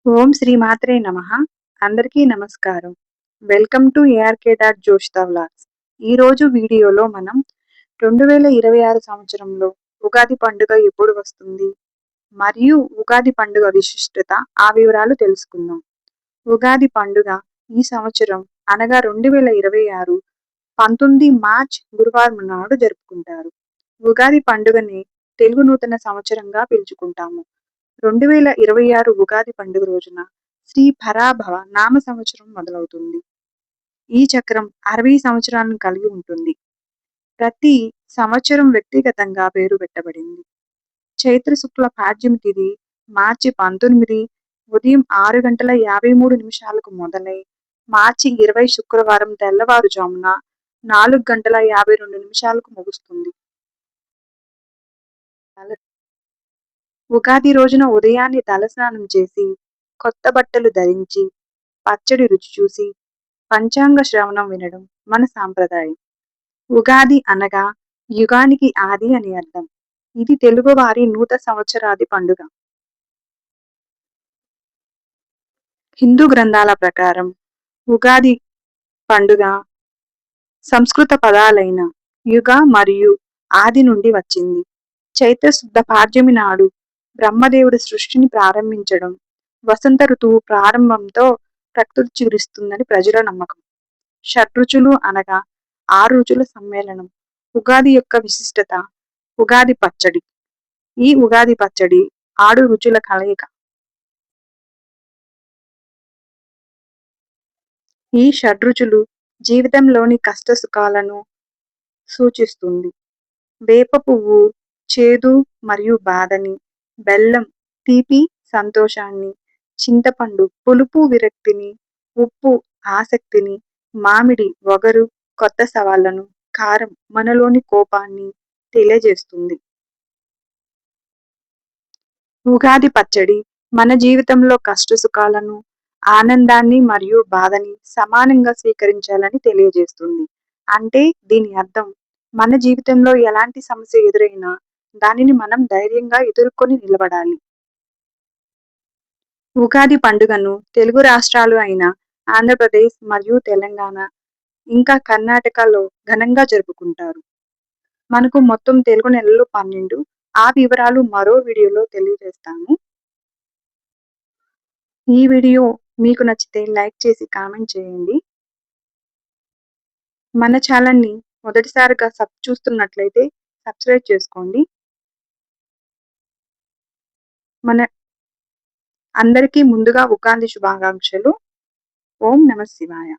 ఓం శ్రీ మాత్రే నమః. అందరికీ నమస్కారం. వెల్కమ్ టు ఏఆర్కే డాట్ జోష్తా వ్లాగ్స్. ఈరోజు వీడియోలో మనం 2026 సంవత్సరంలో ఉగాది పండుగ ఎప్పుడు వస్తుంది మరియు ఉగాది పండుగ విశిష్టత ఆ వివరాలు తెలుసుకుందాం. ఉగాది పండుగ ఈ సంవత్సరం అనగా 2026 19 మార్చ్ గురువారం నాడు జరుపుకుంటారు. ఉగాది పండుగని తెలుగు నూతన సంవత్సరంగా పిలుచుకుంటాము. 2026 ఉగాది పండుగ రోజున శ్రీ పరాభవ నామ సంవత్సరం మొదలవుతుంది. ఈ చక్రం 60 సంవత్సరాలను కలిగి ఉంటుంది. ప్రతి సంవత్సరం వ్యక్తిగతంగా పేరు పెట్టబడింది. చైత్ర శుక్ల పాడ్యమి తిథి మార్చి 19 ఉదయం 6:53 మొదలై మార్చి 20 శుక్రవారం తెల్లవారుజామున 4:52 ముగుస్తుంది. ఉగాది రోజున ఉదయాన్నే తలస్నానం చేసి, కొత్త బట్టలు ధరించి, పచ్చడి రుచి చూసి, పంచాంగ శ్రవణం వినడం మన సాంప్రదాయం. ఉగాది అనగా యుగానికి ఆది అని అర్థం. ఇది తెలుగువారి నూతన సంవత్సరాది పండుగ. హిందూ గ్రంథాల ప్రకారం ఉగాది పండుగ సంస్కృత పదాలైన యుగ మరియు ఆది నుండి వచ్చింది. చైత్ర శుద్ధ పాడ్యమి నాడు బ్రహ్మదేవుడు సృష్టిని ప్రారంభించడం, వసంత ఋతువు ప్రారంభంతో ప్రకృతి చిగురిస్తుందని ప్రజల నమ్మకం. షడ్రుచులు అనగా 6 రుచుల సమ్మేళనం. ఉగాది యొక్క విశిష్టత ఉగాది పచ్చడి. ఈ ఉగాది పచ్చడి 6 రుచుల కలయిక. ఈ షడ్రుచులు జీవితంలోని కష్ట సుఖాలను సూచిస్తుంది. వేప పువ్వు చేదు మరియు బాధని, బెల్లం తీపి సంతోషాన్ని, చింతపండు పులుపు విరక్తిని, ఉప్పు ఆసక్తిని, మామిడి వగరు కొత్త సవాళ్లను, కారం మనలోని కోపాన్ని తెలియజేస్తుంది. ఉగాది పచ్చడి మన జీవితంలో కష్ట సుఖాలను, ఆనందాన్ని మరియు బాధని సమానంగా స్వీకరించాలని తెలియజేస్తుంది. అంటే దీని అర్థం మన జీవితంలో ఎలాంటి సమస్య ఎదురైనా దానిని మనం ధైర్యంగా ఎదుర్కొని నిలబడాలి. ఉగాది పండుగను తెలుగు రాష్ట్రాలు అయిన ఆంధ్రప్రదేశ్ మరియు తెలంగాణ ఇంకా కర్ణాటకలో ఘనంగా జరుపుకుంటారు. మనకు మొత్తం తెలుగు నెలలు 12. ఆ వివరాలు మరో వీడియోలో తెలియజేస్తాను. ఈ వీడియో మీకు నచ్చితే లైక్ చేసి కామెంట్ చేయండి. మన ఛానల్ని మొదటిసారిగా చూస్తున్నట్లయితే సబ్స్క్రైబ్ చేసుకోండి. మన అందరికీ ముందుగా ఉగాది శుభాకాంక్షలు. ఓం నమః శివాయ.